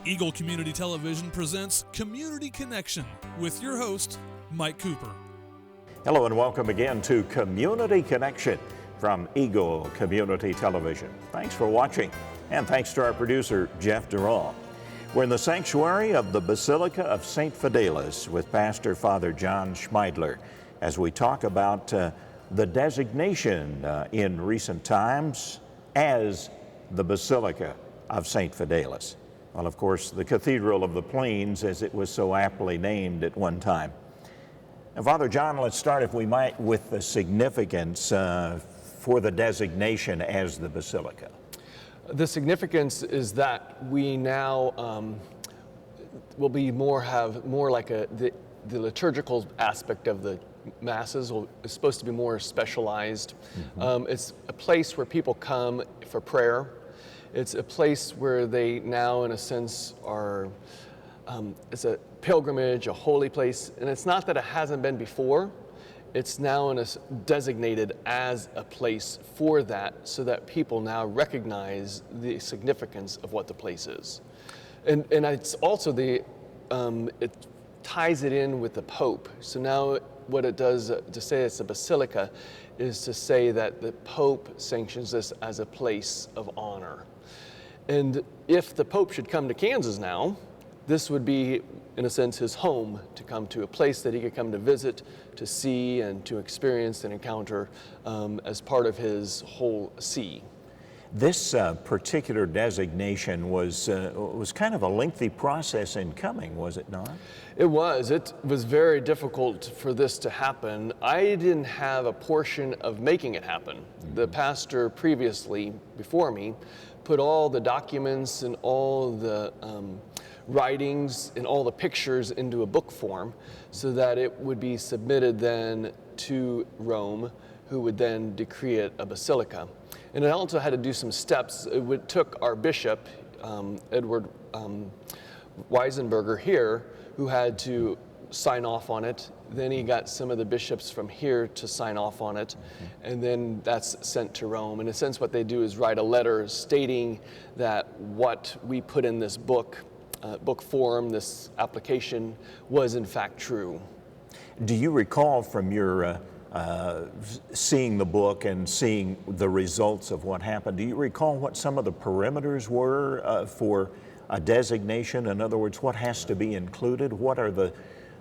Eagle Community Television presents Community Connection with your host, Mike Cooper. Hello and welcome again to Community Connection from Eagle Community Television. Thanks for watching, and thanks to our producer, Jeff Durall. We're in the sanctuary of the Basilica of St. Fidelis with Pastor Father John Schmeidler as we talk about the designation in recent times as the Basilica of St. Fidelis. Well, of course, the Cathedral of the Plains, as it was so aptly named at one time. And Father John, let's start, if we might, with the significance for the designation as the Basilica. The significance is that we now will be have more like the liturgical aspect of the Masses is supposed to be more specialized. It's a place where people come for prayer. It's a place where they now, in a sense, are, it's a pilgrimage, a holy place. And it's not that it hasn't been before. It's now designated as a place for that, so that people now recognize the significance of what the place is. And it's also it ties it in with the Pope. So now what it does to say it's a basilica is to say that the Pope sanctions this as a place of honor. And if the Pope should come to Kansas now, this would be, in a sense, his home, to come to a place that he could come to visit, to see, and to experience and encounter as part of his whole see. This particular designation was kind of a lengthy process in coming, was it not? It was. It was very difficult for this to happen. I didn't have a portion of making it happen. The pastor previously, before me, put all the documents and all the writings and all the pictures into a book form so that it would be submitted then to Rome, who would then decree it a basilica. And it also had to do some steps. It took our bishop, Edward Weisenberger here, who had to sign off on it. Then he got some of the bishops from here to sign off on it. And then that's sent to Rome. In a sense, what they do is write a letter stating that what we put in this book form, this application, was in fact true. Do you recall from your seeing the book and seeing the results of what happened, do you recall what some of the parameters were for a designation? In other words, what has to be included? What are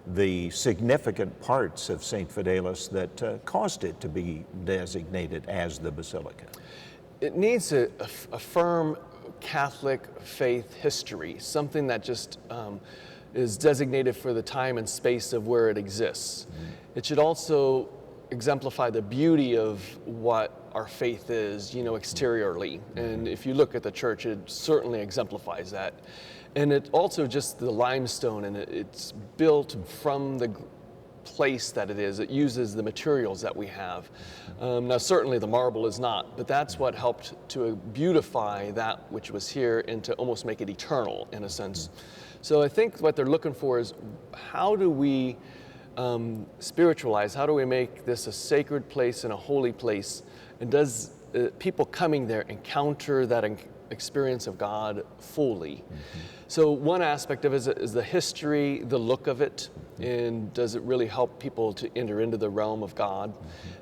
the significant parts of St. Fidelis that caused it to be designated as the Basilica? It needs a firm Catholic faith history, something that just is designated for the time and space of where it exists. It should also exemplify the beauty of what our faith is, exteriorly. And if you look at the church, it certainly exemplifies that. And it also just the limestone, and it's built from the place that it is. It uses the materials that we have. Now certainly the marble is not, but that's what helped to beautify that which was here and to almost make it eternal in a sense. So I think what they're looking for is, how do we spiritualize, how do we make this a sacred place and a holy place? And does people coming there encounter that experience of God fully? So one aspect of it is the history, the look of it, and does it really help people to enter into the realm of God?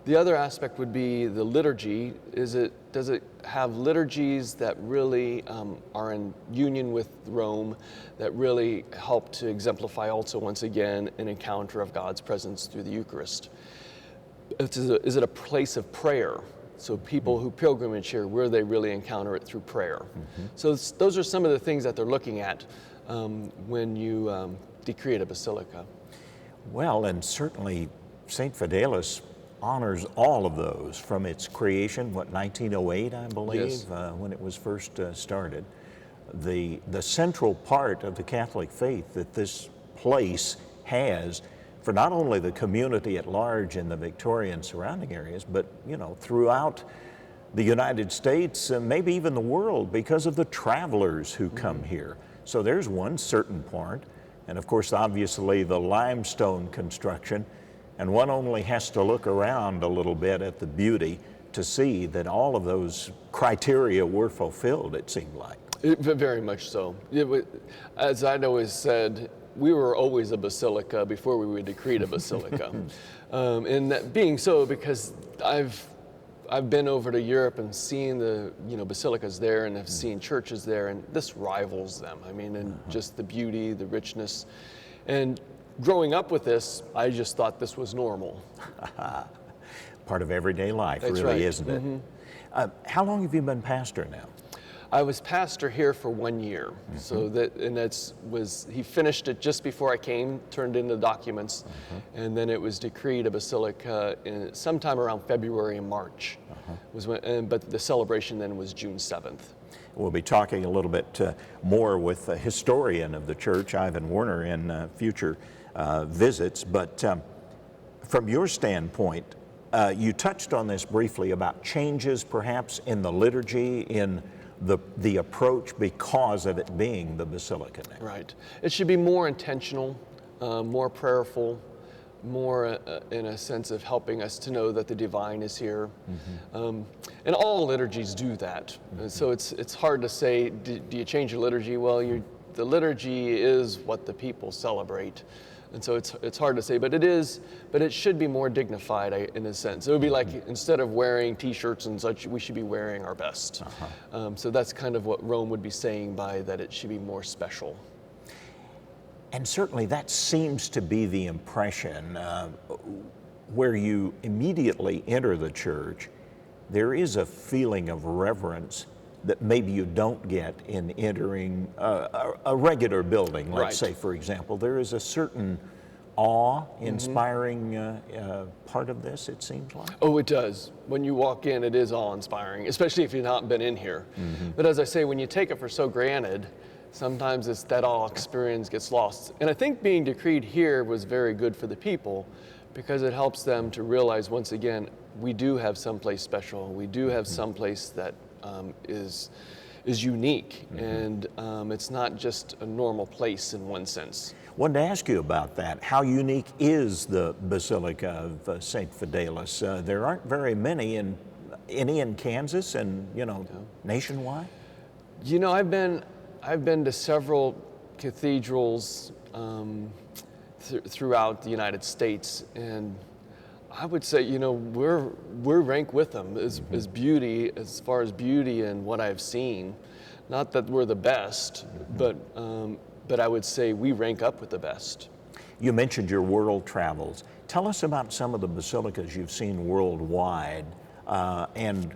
The other aspect would be the liturgy. Does it have liturgies that really are in union with Rome, that really help to exemplify also, once again, an encounter of God's presence through the Eucharist? Is it a place of prayer? So people who pilgrimage here, where they really encounter it through prayer. So those are some of the things that they're looking at when you decree a basilica. Well, and certainly St. Fidelis honors all of those from its creation, 1908, I believe, Yes. When it was first started. The central part of the Catholic faith that this place has for not only the community at large in the Victorian surrounding areas, but throughout the United States and maybe even the world, because of the travelers who come here. So there's one certain part, and of course obviously the limestone construction, and one only has to look around a little bit at the beauty to see that all of those criteria were fulfilled, it seemed like. Very much so. As I'd always said, we were always a basilica before we were decreed a basilica. And that being so, because I've been over to Europe and seen the basilicas there, and have seen churches there, and this rivals them. I mean, and just the beauty, the richness, and growing up with this, I just thought this was normal. Part of everyday life, That's really, right. isn't it? How long have you been pastor now? I was pastor here for 1 year, so he finished it just before I came, turned in the documents, and then it was decreed a basilica sometime around February and March, but the celebration then was June 7th. We'll be talking a little bit more with the historian of the church, Ivan Werner, in future visits. But from your standpoint, you touched on this briefly about changes perhaps in the liturgy, in the approach because of it being the basilica now. Right. It should be more intentional, more prayerful, more in a sense of helping us to know that the divine is here. And all liturgies do that. And so it's hard to say, do you change your liturgy? Well, the liturgy is what the people celebrate. And so it's hard to say, but it should be more dignified in a sense. It would be like, instead of wearing t-shirts and such, we should be wearing our best. So that's kind of what Rome would be saying by that it should be more special. And certainly that seems to be the impression where you immediately enter the church. There is a feeling of reverence that maybe you don't get in entering a regular building. Let's say, for example, there is a certain awe-inspiring part of this, it seems like. Oh, it does. When you walk in, it is awe-inspiring, especially if you've not been in here. But as I say, when you take it for so granted, sometimes that awe experience gets lost. And I think being decreed here was very good for the people, because it helps them to realize, once again, we do have someplace special. We do have someplace that is unique, and it's not just a normal place in one sense. Wanted to ask you about that. How unique is the Basilica of St. Fidelis? There aren't very many in Kansas and nationwide. I've been to several cathedrals throughout the United States, and I would say, we're ranked with them as beauty, as far as beauty and what I've seen. Not that we're the best, but I would say we rank up with the best. You mentioned your world travels. Tell us about some of the basilicas you've seen worldwide, and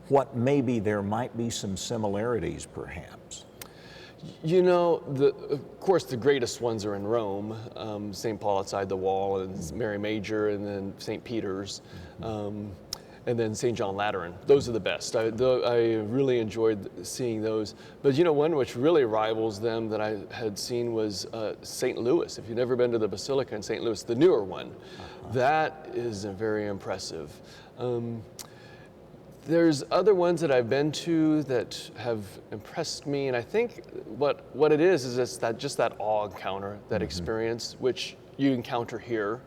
what maybe there might be some similarities, perhaps. Of course, the greatest ones are in Rome, St. Paul outside the wall, and Mary Major, and then St. Peter's, and then St. John Lateran. Those are the best. I really enjoyed seeing those. But one which really rivals them that I had seen was St. Louis. If you've never been to the Basilica in St. Louis, the newer one, that is very impressive. There's other ones that I've been to that have impressed me, and I think what it is it's just that awe encounter, that experience, which you encounter here.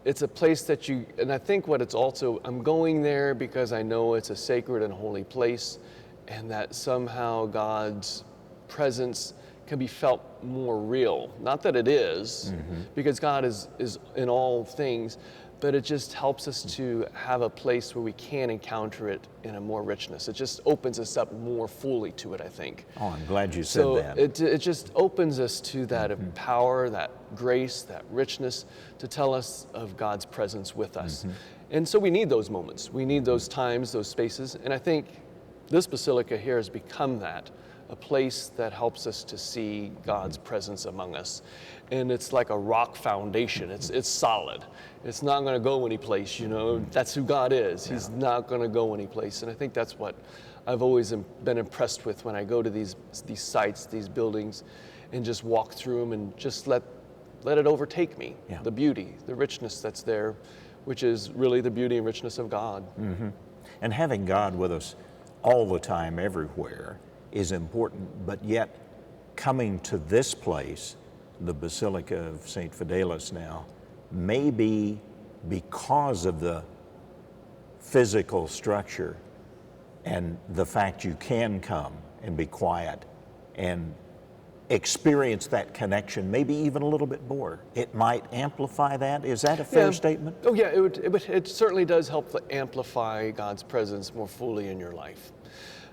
It's a place that and I think what it's also, I'm going there because I know it's a sacred and holy place, and that somehow God's presence can be felt more real. Not that it is, because God is in all things, but it just helps us to have a place where we can encounter it in a more richness. It just opens us up more fully to it, I think. Oh, I'm glad you said that. So it just opens us to that power, that grace, that richness, to tell us of God's presence with us. And so we need those moments. We need those times, those spaces. And I think this basilica here has become that, a place that helps us to see God's presence among us. And it's like a rock foundation. It's solid. It's not going to go anyplace, That's who God is. He's not going to go anyplace. And I think that's what I've always been impressed with when I go to these sites, these buildings, and just walk through them and just let it overtake me. The beauty, the richness that's there, which is really the beauty and richness of God. And having God with us all the time, everywhere, is important, but yet coming to this place, the Basilica of St. Fidelis now, maybe because of the physical structure and the fact you can come and be quiet and experience that connection, maybe even a little bit more. It might amplify that. Is that a fair statement? Oh yeah, it certainly does help to amplify God's presence more fully in your life.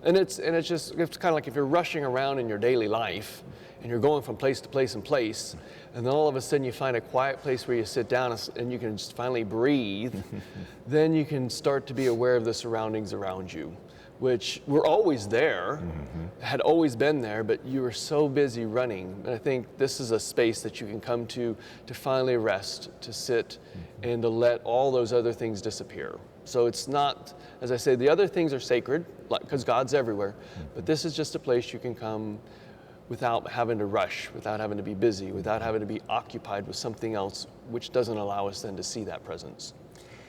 And it's kind of like if you're rushing around in your daily life and you're going from place to place and place, and then all of a sudden you find a quiet place where you sit down and you can just finally breathe, then you can start to be aware of the surroundings around you, which were always there, had always been there, but you were so busy running. And I think this is a space that you can come to finally rest, to sit, and to let all those other things disappear. So it's not, as I say, the other things are sacred, because God's everywhere, but this is just a place you can come without having to rush, without having to be busy, without having to be occupied with something else, which doesn't allow us then to see that presence.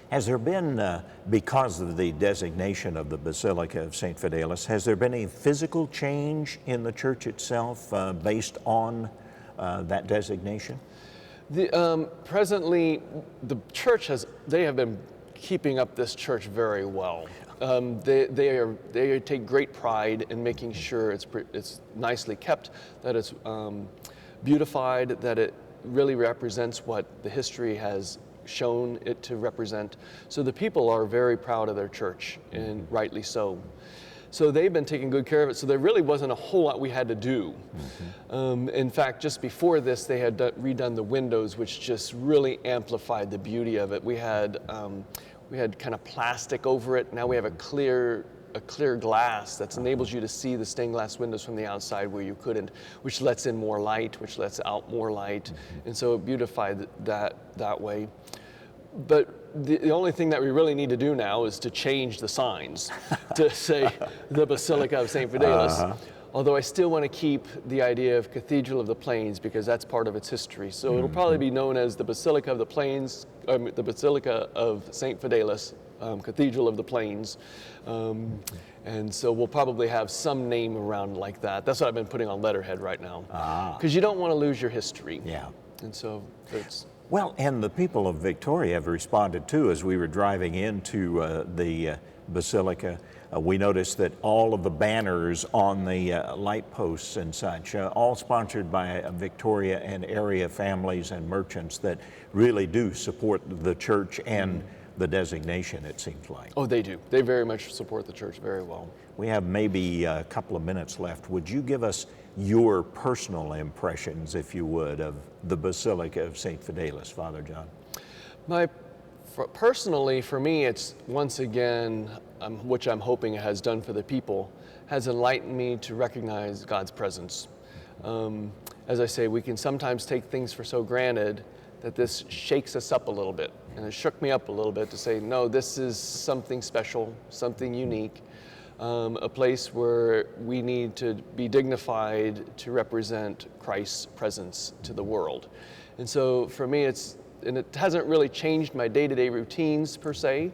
Has there been, because of the designation of the Basilica of St. Fidelis, has there been a physical change in the church itself based on that designation? Presently, the church they have been keeping up this church very well. They take great pride in making sure it's nicely kept, that it's beautified, that it really represents what the history has shown it to represent. So the people are very proud of their church, and rightly so. So they've been taking good care of it. So there really wasn't a whole lot we had to do. In fact, just before this, they had redone the windows, which just really amplified the beauty of it. We had kind of plastic over it. Now we have a clear glass that enables you to see the stained glass windows from the outside where you couldn't, which lets in more light, which lets out more light. And so it beautified that way. But the only thing that we really need to do now is to change the signs to say the Basilica of St. Fidelis. Although I still want to keep the idea of Cathedral of the Plains, because that's part of its history. So it'll probably be known as the Basilica of the Plains, the Basilica of St. Fidelis, Cathedral of the Plains. And so we'll probably have some name around like that. That's what I've been putting on letterhead right now. Because you don't want to lose your history. Yeah. And so it's... Well, and the people of Victoria have responded too. As we were driving into the Basilica, we noticed that all of the banners on the light posts and such, all sponsored by Victoria and area families and merchants that really do support the church and the designation, it seems like. Oh, they do. They very much support the church very well. We have maybe a couple of minutes left. Would you give us your personal impressions, if you would, of the Basilica of St. Fidelis, Father John? Personally, for me, it's once again, which I'm hoping it has done for the people, has enlightened me to recognize God's presence. As I say, we can sometimes take things for so granted that this shakes us up a little bit. And it shook me up a little bit to say, no, this is something special, something unique, a place where we need to be dignified to represent Christ's presence to the world. And so for me, it hasn't really changed my day-to-day routines per se,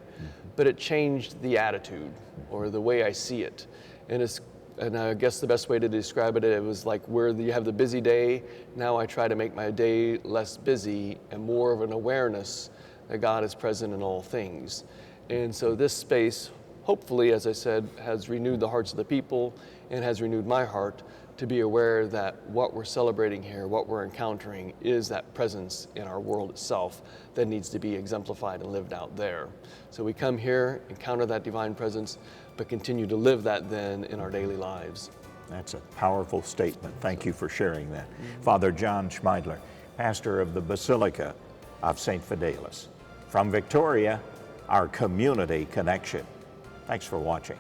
but it changed the attitude or the way I see it. And I guess the best way to describe it, it was like where you have the busy day, now I try to make my day less busy and more of an awareness that God is present in all things. And so this space, hopefully, as I said, has renewed the hearts of the people and has renewed my heart to be aware that what we're celebrating here, what we're encountering, is that presence in our world itself that needs to be exemplified and lived out there. So we come here, encounter that divine presence, but continue to live that then in our daily lives. That's a powerful statement. Thank you for sharing that. Father John Schmeidler, pastor of the Basilica of St. Fidelis. From Victoria, our community connection. Thanks for watching.